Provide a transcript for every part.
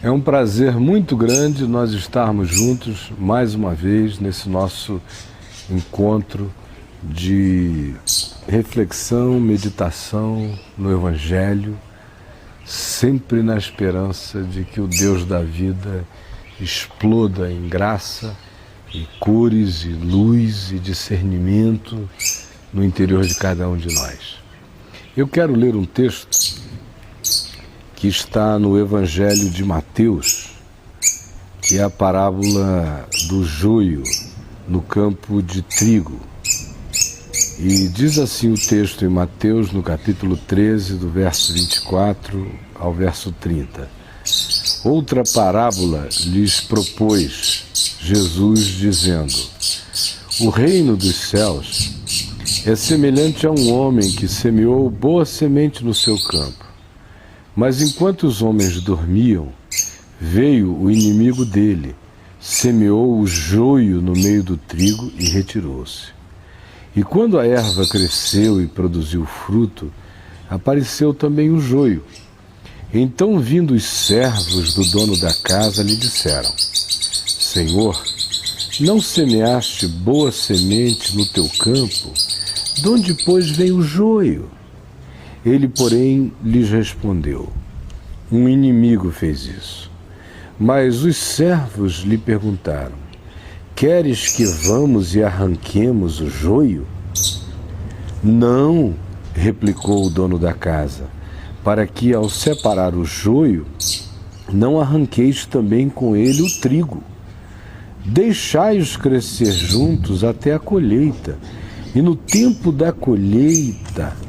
É um prazer muito grande nós estarmos juntos mais uma vez nesse nosso encontro de reflexão, meditação no Evangelho, sempre na esperança de que o Deus da vida exploda em graça, e cores, e luz, e discernimento no interior de cada um de nós. Eu quero ler um texto que está no Evangelho de Mateus, que é a parábola do joio no campo de trigo. E diz assim o texto em Mateus, no capítulo 13, do verso 24 ao verso 30. Outra parábola lhes propôs Jesus, dizendo: O reino dos céus é semelhante a um homem que semeou boa semente no seu campo. Mas enquanto os homens dormiam, veio o inimigo dele, semeou o joio no meio do trigo e retirou-se. E quando a erva cresceu e produziu fruto, apareceu também o joio. Então, vindo os servos do dono da casa, lhe disseram: Senhor, não semeaste boa semente no teu campo? De onde, pois, vem o joio? Ele, porém, lhes respondeu: Um inimigo fez isso. Mas os servos lhe perguntaram: Queres que vamos e arranquemos o joio? Não, replicou o dono da casa, para que, ao separar o joio, não arranqueis também com ele o trigo. Deixai-os crescer juntos até a colheita, e no tempo da colheita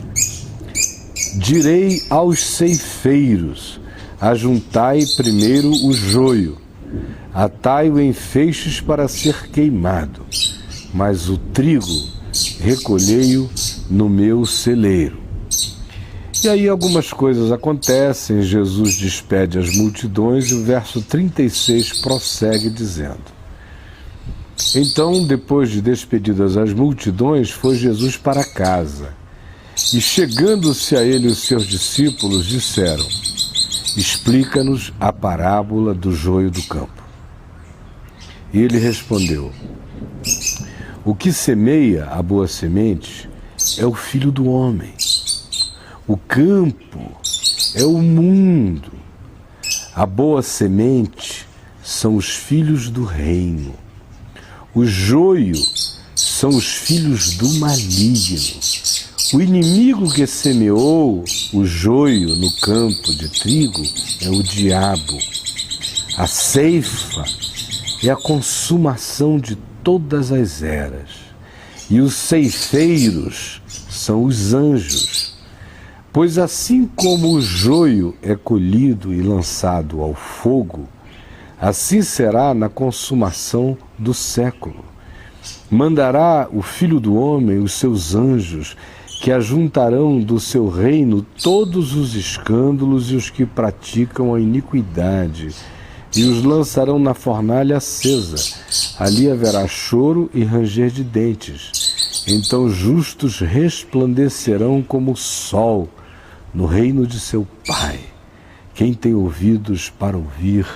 direi aos ceifeiros: ajuntai primeiro o joio, atai-o em feixes para ser queimado, mas o trigo recolhei-o no meu celeiro. E aí algumas coisas acontecem, Jesus despede as multidões e o verso 36 prossegue dizendo: Então, depois de despedidas as multidões, foi Jesus para casa. E chegando-se a ele os seus discípulos, disseram: Explica-nos a parábola do joio do campo. E ele respondeu: O que semeia a boa semente é o Filho do Homem. O campo é o mundo. A boa semente são os filhos do reino. O joio são os filhos do maligno. O inimigo que semeou o joio no campo de trigo é o diabo. A ceifa é a consumação de todas as eras. E os ceifeiros são os anjos. Pois assim como o joio é colhido e lançado ao fogo, assim será na consumação do século. Mandará o Filho do Homem os seus anjos, que ajuntarão do seu reino todos os escândalos e os que praticam a iniquidade, e os lançarão na fornalha acesa. Ali haverá choro e ranger de dentes. Então justos resplandecerão como o sol no reino de seu Pai. Quem tem ouvidos para ouvir,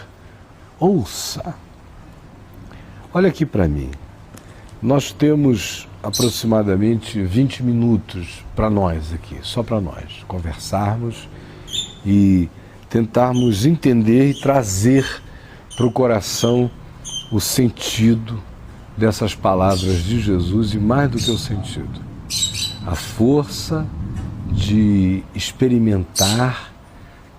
ouça. Olha aqui para mim. Nós temos aproximadamente 20 minutos para nós aqui, só para nós, conversarmos e tentarmos entender e trazer para o coração o sentido dessas palavras de Jesus, e mais do que o sentido, a força de experimentar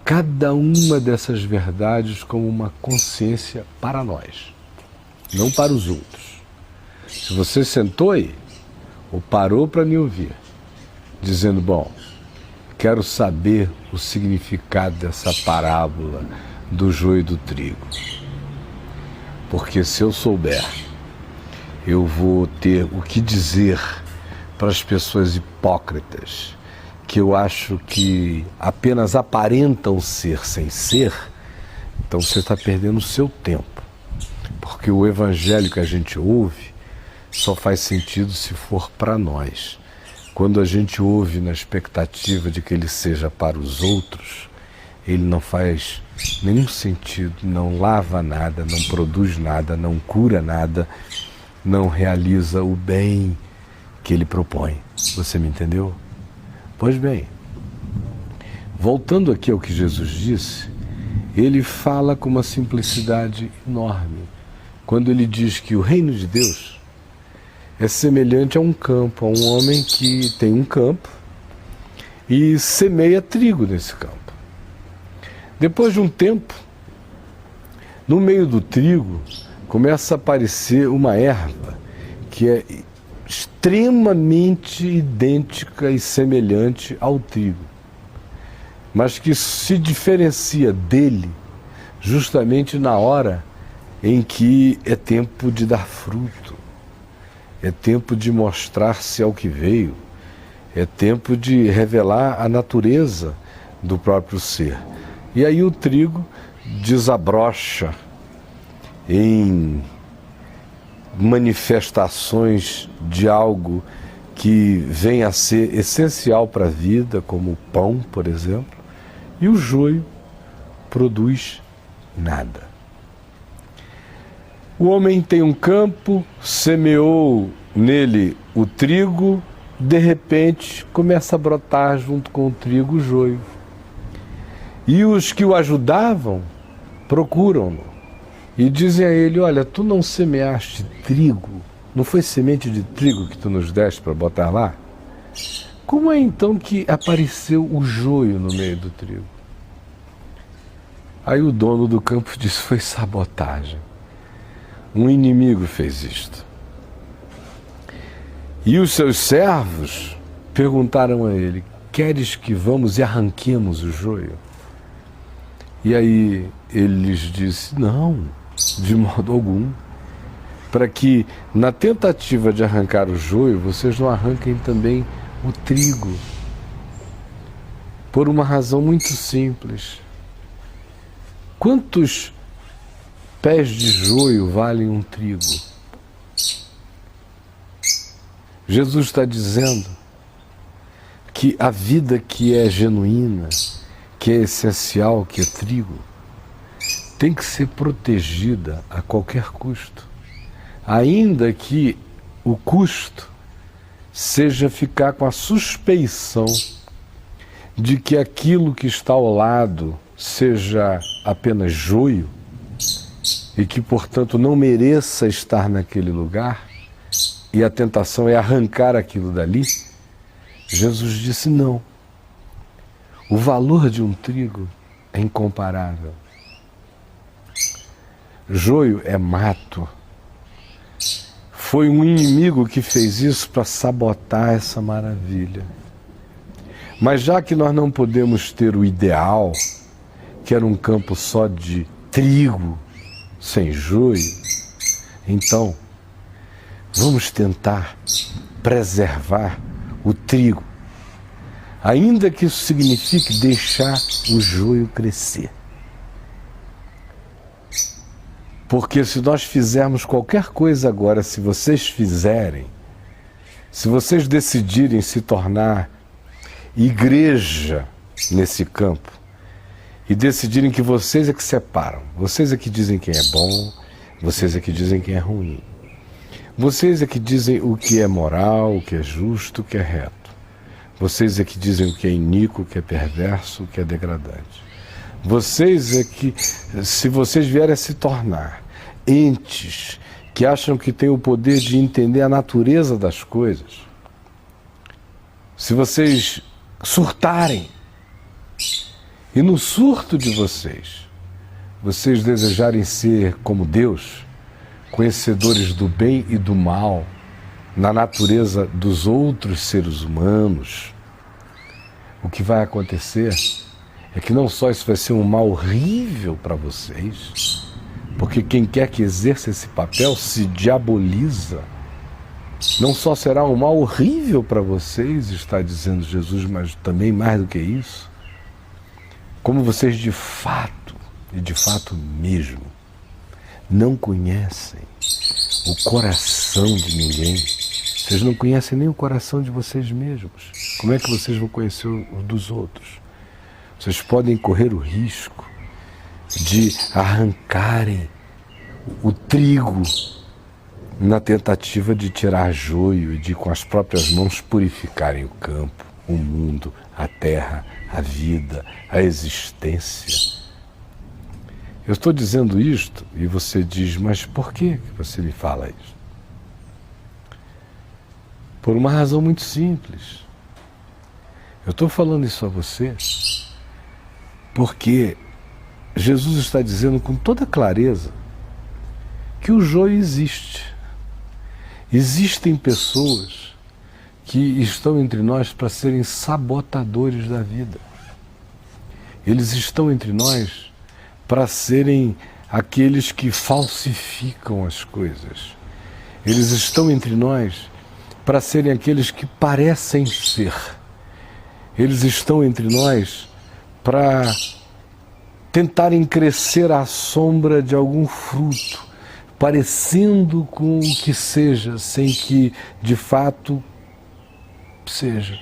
cada uma dessas verdades como uma consciência para nós, não para os outros. Se você sentou aí, ou parou para me ouvir, dizendo: bom, quero saber o significado dessa parábola do joio e do trigo, porque se eu souber, eu vou ter o que dizer para as pessoas hipócritas, que eu acho que apenas aparentam ser sem ser. Então você está perdendo o seu tempo, porque o evangelho que a gente ouve só faz sentido se for para nós. Quando a gente ouve na expectativa de que ele seja para os outros, ele não faz nenhum sentido, não lava nada, não produz nada, não cura nada, não realiza o bem que ele propõe. Você me entendeu? Pois bem, voltando aqui ao que Jesus disse, ele fala com uma simplicidade enorme, quando ele diz que o reino de Deus é semelhante a um campo, a um homem que tem um campo e semeia trigo nesse campo. Depois de um tempo, no meio do trigo, começa a aparecer uma erva que é extremamente idêntica e semelhante ao trigo, mas que se diferencia dele justamente na hora em que é tempo de dar fruto, é tempo de mostrar-se ao que veio, é tempo de revelar a natureza do próprio ser. E aí o trigo desabrocha em manifestações de algo que vem a ser essencial para a vida, como o pão, por exemplo, e o joio produz nada. O homem tem um campo, semeou nele o trigo, de repente começa a brotar junto com o trigo o joio. E os que o ajudavam procuram-no e dizem a ele: olha, tu não semeaste trigo? Não foi semente de trigo que tu nos deste para botar lá? Como é então que apareceu o joio no meio do trigo? Aí o dono do campo disse: foi sabotagem. Um inimigo fez isto. E os seus servos perguntaram a ele: queres que vamos e arranquemos o joio? E aí ele lhes disse: não, de modo algum, para que na tentativa de arrancar o joio, vocês não arranquem também o trigo. Por uma razão muito simples. Quantos pés de joio valem um trigo? Jesus está dizendo que a vida que é genuína, que é essencial, que é trigo, tem que ser protegida a qualquer custo, ainda que o custo seja ficar com a suspeição de que aquilo que está ao lado seja apenas joio e que, portanto, não mereça estar naquele lugar, e a tentação é arrancar aquilo dali. Jesus disse: não. O valor de um trigo é incomparável. Joio é mato. Foi um inimigo que fez isso para sabotar essa maravilha. Mas já que nós não podemos ter o ideal, que era um campo só de trigo, sem joio, então vamos tentar preservar o trigo, ainda que isso signifique deixar o joio crescer. Porque se nós fizermos qualquer coisa agora, se vocês fizerem, se vocês decidirem se tornar igreja nesse campo e decidirem que vocês é que separam, vocês é que dizem quem é bom, vocês é que dizem quem é ruim, vocês é que dizem o que é moral, o que é justo, o que é reto, vocês é que dizem o que é iníquo, o que é perverso, o que é degradante. Vocês é que, se vocês vierem a se tornar entes que acham que têm o poder de entender a natureza das coisas, se vocês surtarem, e no surto de vocês desejarem ser como Deus, conhecedores do bem e do mal, na natureza dos outros seres humanos, o que vai acontecer é que não só isso vai ser um mal horrível para vocês, porque quem quer que exerça esse papel se diaboliza. Não só será um mal horrível para vocês, está dizendo Jesus, mas também mais do que isso, como vocês de fato, e de fato mesmo, não conhecem o coração de ninguém. Vocês não conhecem nem o coração de vocês mesmos. Como é que vocês vão conhecer o dos outros? Vocês podem correr o risco de arrancarem o trigo na tentativa de tirar joio e de com as próprias mãos purificarem o campo, o mundo, a terra, a vida, a existência. Eu estou dizendo isto e você diz, mas por que você me fala isso? Por uma razão muito simples. Eu estou falando isso a você porque Jesus está dizendo com toda clareza que o joio existe. Existem pessoas que estão entre nós para serem sabotadores da vida. Eles estão entre nós para serem aqueles que falsificam as coisas. Eles estão entre nós para serem aqueles que parecem ser. Eles estão entre nós para tentarem crescer à sombra de algum fruto, parecendo com o que seja, sem que de fato seja.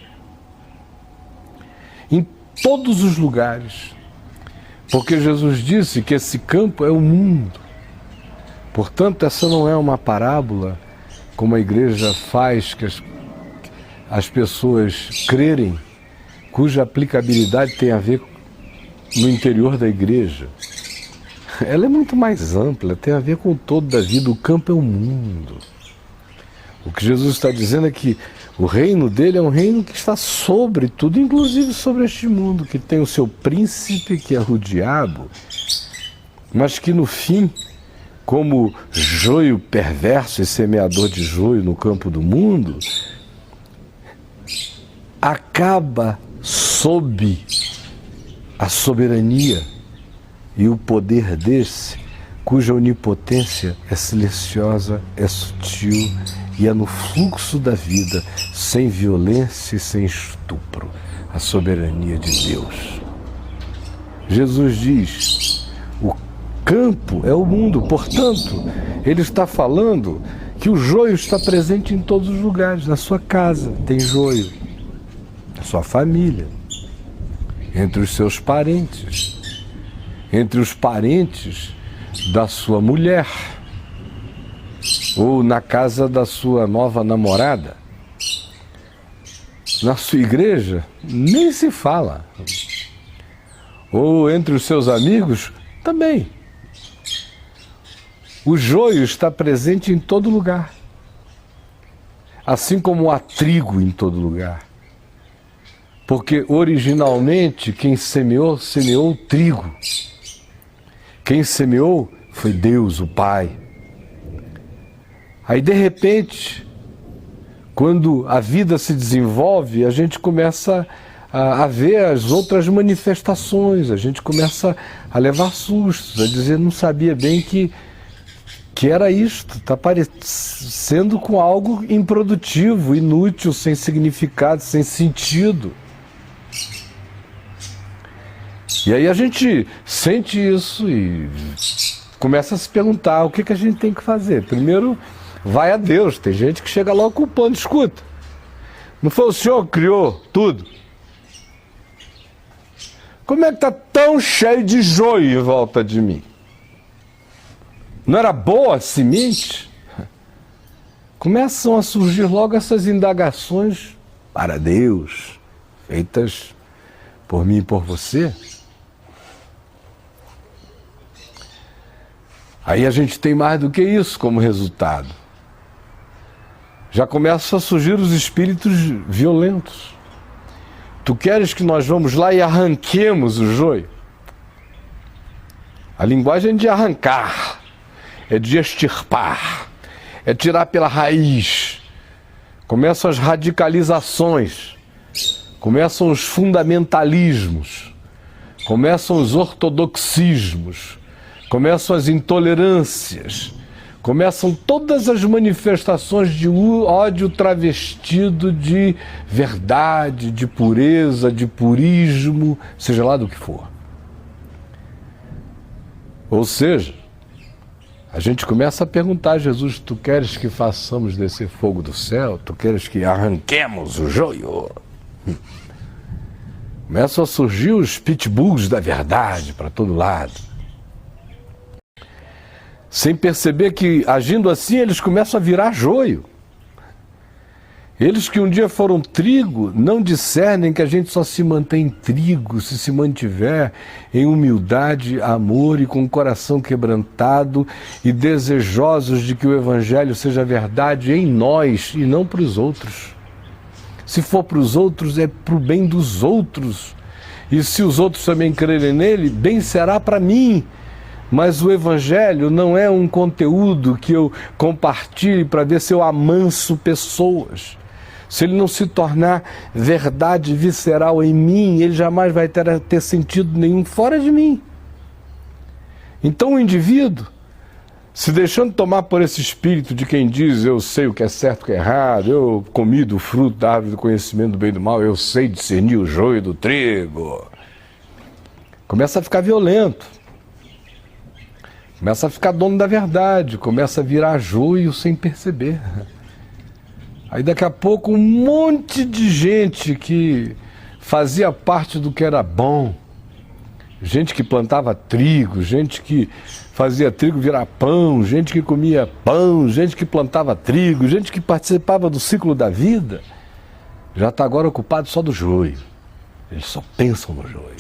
Em todos os lugares. Porque Jesus disse que esse campo é o mundo. Portanto, essa não é uma parábola, como a igreja faz que as pessoas crerem, cuja aplicabilidade tem a ver no interior da igreja. Ela é muito mais ampla, tem a ver com o todo da vida. O campo é o mundo. O que Jesus está dizendo é que o reino dele é um reino que está sobre tudo, inclusive sobre este mundo, que tem o seu príncipe, que é o diabo, mas que no fim, como joio perverso e semeador de joio no campo do mundo, acaba sob a soberania e o poder desse, cuja onipotência é silenciosa, é sutil e é no fluxo da vida, sem violência e sem estupro, a soberania de Deus. Jesus diz, o campo é o mundo, portanto, ele está falando que o joio está presente em todos os lugares. Na sua casa tem joio, na sua família, entre os seus parentes, entre os parentes da sua mulher, ou na casa da sua nova namorada. Na sua igreja, nem se fala. Ou entre os seus amigos, também. O joio está presente em todo lugar. Assim como há trigo em todo lugar. Porque originalmente quem semeou, semeou trigo. Quem semeou foi Deus, o Pai. Aí de repente, quando a vida se desenvolve, a gente começa a ver as outras manifestações, a gente começa a levar sustos, a dizer, não sabia bem que era isto, está parecendo com algo improdutivo, inútil, sem significado, sem sentido. E aí a gente sente isso e começa a se perguntar o que a gente tem que fazer. Primeiro, vai a Deus. Tem gente que chega logo culpando. Escuta, não foi o Senhor que criou tudo? Como é que está tão cheio de joio em volta de mim? Não era boa a semente? Começam a surgir logo essas indagações para Deus, feitas por mim e por você. Aí a gente tem mais do que isso como resultado. Já começam a surgir os espíritos violentos. Tu queres que nós vamos lá e arranquemos o joio? A linguagem é de arrancar, é de extirpar, é tirar pela raiz. Começam as radicalizações, começam os fundamentalismos, começam os ortodoxismos, começam as intolerâncias, começam todas as manifestações de ódio travestido de verdade, de pureza, de purismo, seja lá do que for. Ou seja, a gente começa a perguntar a Jesus, tu queres que façamos descer fogo do céu? Tu queres que arranquemos o joio? Começam a surgir os pitbulls da verdade para todo lado. sem perceber que, agindo assim, eles começam a virar joio. Eles que um dia foram trigo, não discernem que a gente só se mantém trigo se mantiver em humildade, amor e com o coração quebrantado e desejosos de que o Evangelho seja verdade em nós e não para os outros. Se for para os outros, é para o bem dos outros. E se os outros também crerem nele, bem será para mim. Mas o Evangelho não é um conteúdo que eu compartilhe para ver se eu amanso pessoas. Se ele não se tornar verdade visceral em mim, ele jamais vai ter sentido nenhum fora de mim. Então o indivíduo, se deixando tomar por esse espírito de quem diz eu sei o que é certo e o que é errado, eu comi do fruto da árvore do conhecimento do bem e do mal, eu sei discernir o joio do trigo, começa a ficar violento, começa a ficar dono da verdade, começa a virar joio sem perceber. Aí daqui a pouco um monte de gente que fazia parte do que era bom, gente que plantava trigo, gente que fazia trigo virar pão, gente que comia pão, gente que plantava trigo, gente que participava do ciclo da vida, já está agora ocupado só do joio. Eles só pensam no joio.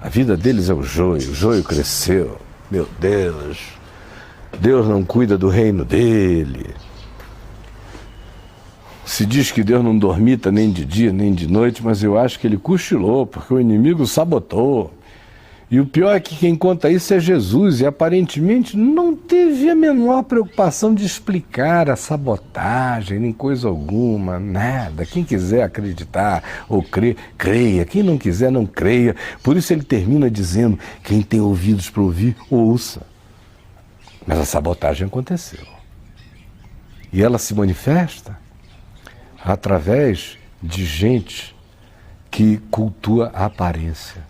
A vida deles é o joio cresceu. Meu Deus, Deus não cuida do reino dele. Se diz que Deus não dormita nem de dia nem de noite, mas eu acho que ele cochilou, porque o inimigo sabotou. E o pior é que quem conta isso é Jesus, e aparentemente não teve a menor preocupação de explicar a sabotagem, nem coisa alguma, nada. Quem quiser acreditar ou crer, creia. Quem não quiser, não creia. Por isso ele termina dizendo, quem tem ouvidos para ouvir, ouça. Mas a sabotagem aconteceu. E ela se manifesta através de gente que cultua a aparência.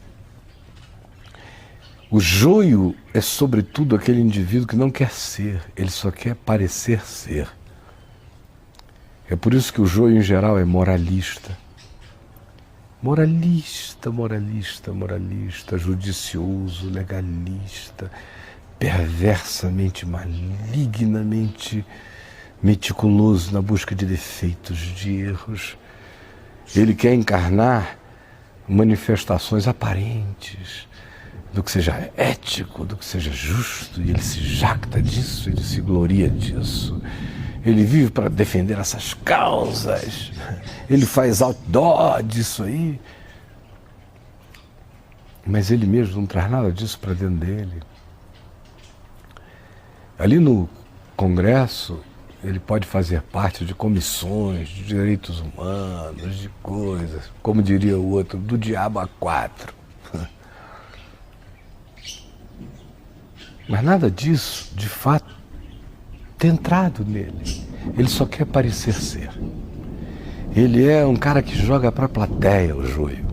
O joio é, sobretudo, aquele indivíduo que não quer ser, ele só quer parecer ser. É por isso que o joio, em geral, é moralista. Moralista, judicioso, legalista, perversamente, malignamente meticuloso na busca de defeitos, de erros. Ele quer encarnar manifestações aparentes do que seja ético, do que seja justo, e ele se jacta disso, ele se gloria disso. Ele vive para defender essas causas, ele faz outdoor disso aí, mas ele mesmo não traz nada disso para dentro dele. Ali no Congresso, ele pode fazer parte de comissões de direitos humanos, de coisas, como diria o outro, do diabo a quatro. Mas nada disso, de fato, tem entrado nele. Ele só quer parecer ser. Ele é um cara que joga para a plateia o joio.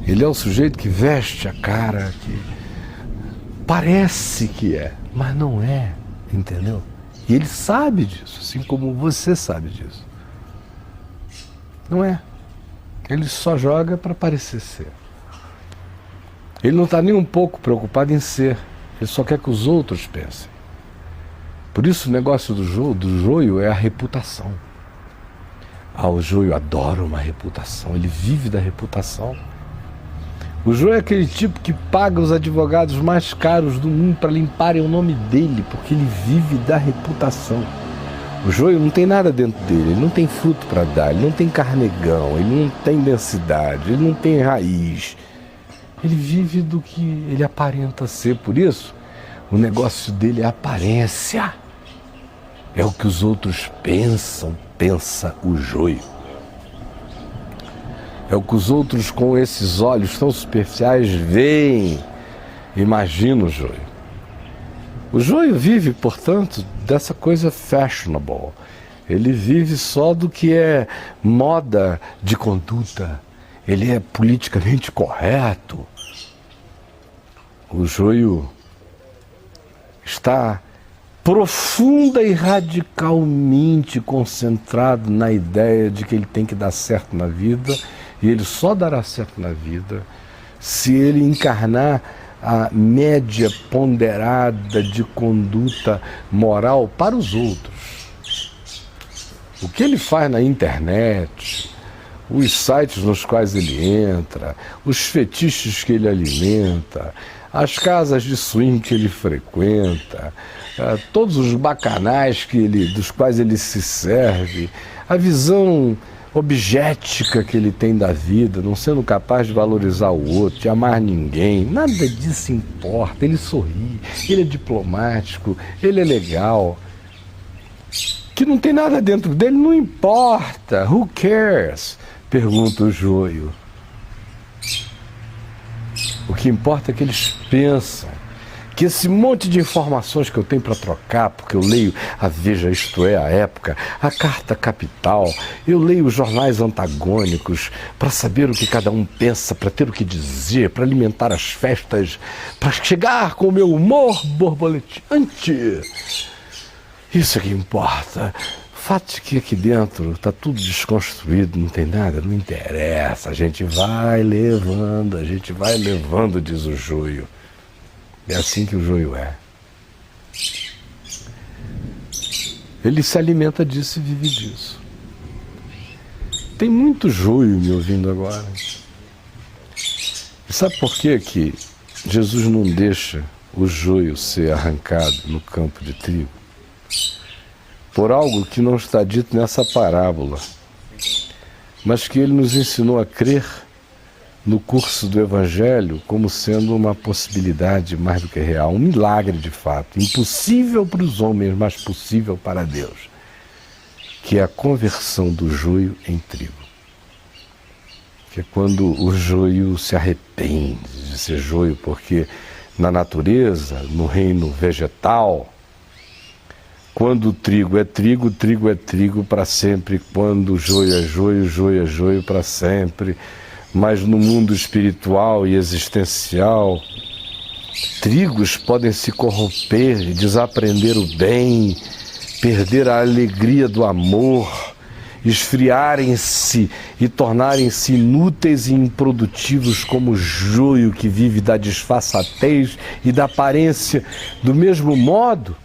Ele é o sujeito que veste a cara, que parece que é, mas não é, entendeu? E ele sabe disso, assim como você sabe disso. Não é. Ele só joga para parecer ser. Ele não está nem um pouco preocupado em ser. Ele só quer que os outros pensem. Por isso o negócio do joio é a reputação. O joio adora uma reputação, ele vive da reputação. O joio é aquele tipo que paga os advogados mais caros do mundo para limparem o nome dele, porque ele vive da reputação. O joio não tem nada dentro dele, ele não tem fruto para dar, ele não tem carnegão, ele não tem densidade, ele não tem raiz. Ele vive do que ele aparenta ser. Por isso, o negócio dele é aparência. É o que os outros pensam, pensa o joio. É o que os outros, com esses olhos tão superficiais, veem, imaginam o joio. O joio vive, portanto, dessa coisa fashionable. Ele vive só do que é moda de conduta. Ele é politicamente correto. O joio está profunda e radicalmente concentrado na ideia de que ele tem que dar certo na vida, e ele só dará certo na vida se ele encarnar a média ponderada de conduta moral para os outros. O que ele faz na internet, os sites nos quais ele entra, os fetiches que ele alimenta, as casas de swing que ele frequenta, todos os bacanais dos quais ele se serve, a visão objetica que ele tem da vida, não sendo capaz de valorizar o outro, de amar ninguém, nada disso importa. Ele sorri, ele é diplomático, ele é legal. Que não tem nada dentro dele, não importa. Who cares? Pergunta o joio. O que importa é que eles pensam que esse monte de informações que eu tenho para trocar, porque eu leio a Veja, isto é, a Época, a Carta Capital, eu leio os jornais antagônicos para saber o que cada um pensa, para ter o que dizer, para alimentar as festas, para chegar com o meu humor borboleteante. Isso é que importa. O fato é que aqui dentro está tudo desconstruído, não tem nada, não interessa. A gente vai levando, diz o joio. É assim que o joio é. Ele se alimenta disso e vive disso. Tem muito joio me ouvindo agora. E sabe por quê que Jesus não deixa o joio ser arrancado no campo de trigo? Por algo que não está dito nessa parábola, mas que ele nos ensinou a crer no curso do Evangelho como sendo uma possibilidade mais do que real, um milagre de fato, impossível para os homens, mas possível para Deus, que é a conversão do joio em trigo. Que é quando o joio se arrepende de ser joio, porque na natureza, no reino vegetal, quando o trigo é trigo para sempre. Quando o joio é joio para sempre. Mas no mundo espiritual e existencial, trigos podem se corromper, desaprender o bem, perder a alegria do amor, esfriarem-se e tornarem-se inúteis e improdutivos como o joio que vive da disfarçatez e da aparência, do mesmo modo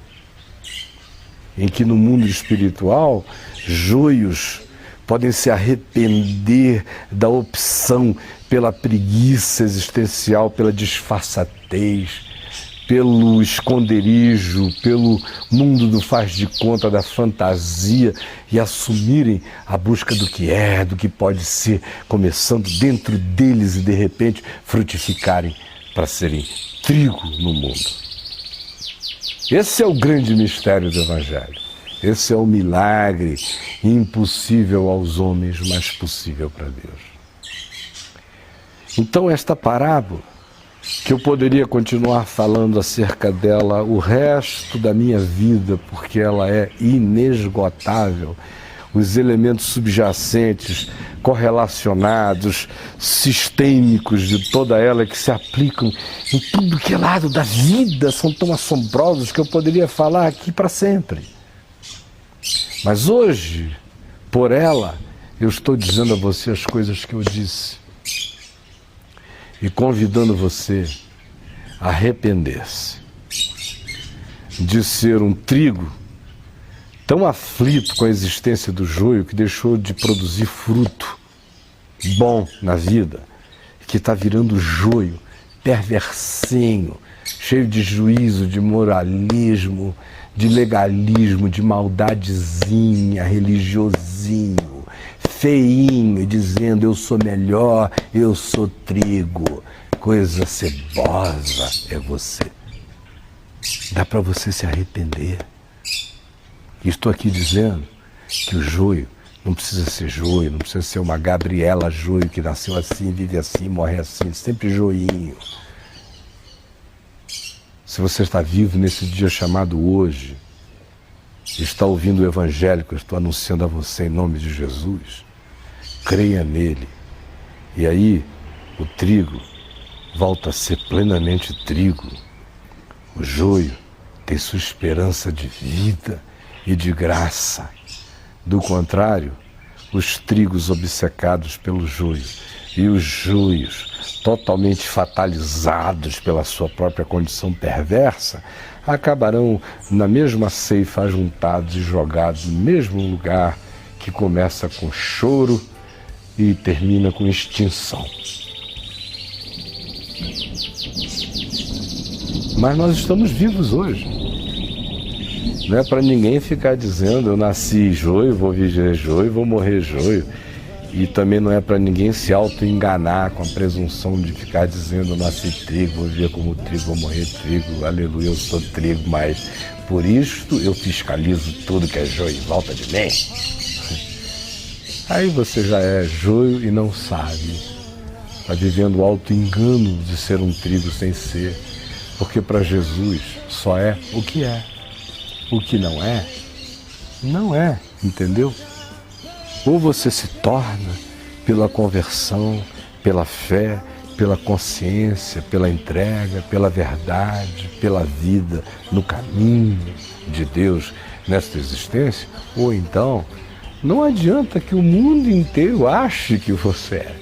em que no mundo espiritual, joios podem se arrepender da opção pela preguiça existencial, pela disfarçatez, pelo esconderijo, pelo mundo do faz de conta, da fantasia, e assumirem a busca do que é, do que pode ser, começando dentro deles e de repente frutificarem para serem trigo no mundo. Esse é o grande mistério do Evangelho. Esse é o milagre impossível aos homens, mas possível para Deus. Então esta parábola, que eu poderia continuar falando acerca dela o resto da minha vida, porque ela é inesgotável, os elementos subjacentes, correlacionados, sistêmicos de toda ela que se aplicam em tudo que é lado da vida, são tão assombrosos que eu poderia falar aqui para sempre. Mas hoje, por ela, eu estou dizendo a você as coisas que eu disse e convidando você a arrepender-se de ser um trigo tão aflito com a existência do joio que deixou de produzir fruto bom na vida, que está virando joio, perversinho, cheio de juízo, de moralismo, de legalismo, de maldadezinha, religiosinho, feinho, dizendo eu sou melhor, eu sou trigo, coisa cebosa é você. Dá para você se arrepender. Estou aqui dizendo que o joio não precisa ser joio, não precisa ser uma Gabriela joio que nasceu assim, vive assim, morre assim, sempre joinho. Se você está vivo nesse dia chamado hoje, está ouvindo o Evangelho que eu estou anunciando a você em nome de Jesus, creia nele. E aí o trigo volta a ser plenamente trigo. O joio tem sua esperança de vida e de graça. Do contrário, os trigos obcecados pelo joio e os joios, totalmente fatalizados pela sua própria condição perversa, acabarão na mesma ceifa ajuntados e jogados no mesmo lugar, que começa com choro e termina com extinção. Mas nós estamos vivos hoje. Não é para ninguém ficar dizendo eu nasci joio, vou viver joio, vou morrer joio. E também não é para ninguém se auto-enganar com a presunção de ficar dizendo eu nasci trigo, vou viver como trigo, vou morrer trigo, aleluia, eu sou trigo, mas por isto eu fiscalizo tudo que é joio em volta de mim. Aí você já é joio e não sabe. Está vivendo o auto-engano de ser um trigo sem ser. Porque para Jesus só é o que é. O que não é, não é, entendeu? Ou você se torna pela conversão, pela fé, pela consciência, pela entrega, pela verdade, pela vida, no caminho de Deus nesta existência, ou então não adianta que o mundo inteiro ache que você é.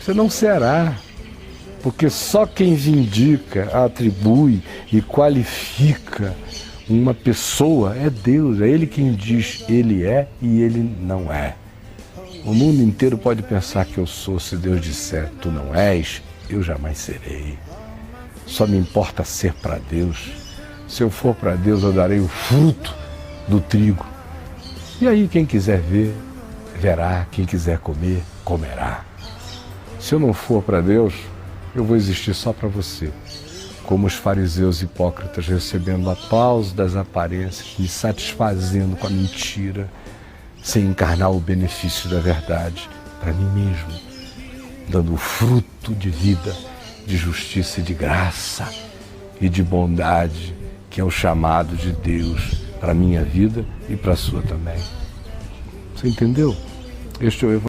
Você não será, porque só quem vindica, atribui e qualifica uma pessoa é Deus, é Ele quem diz Ele é e Ele não é. O mundo inteiro pode pensar que eu sou, se Deus disser tu não és, eu jamais serei. Só me importa ser para Deus. Se eu for para Deus, eu darei o fruto do trigo. E aí quem quiser ver, verá, quem quiser comer, comerá. Se eu não for para Deus, eu vou existir só para você. Como os fariseus hipócritas, recebendo aplauso das aparências, me satisfazendo com a mentira, sem encarnar o benefício da verdade para mim mesmo, dando o fruto de vida, de justiça e de graça e de bondade, que é o chamado de Deus para a minha vida e para a sua também. Você entendeu? Este é o Evangelho.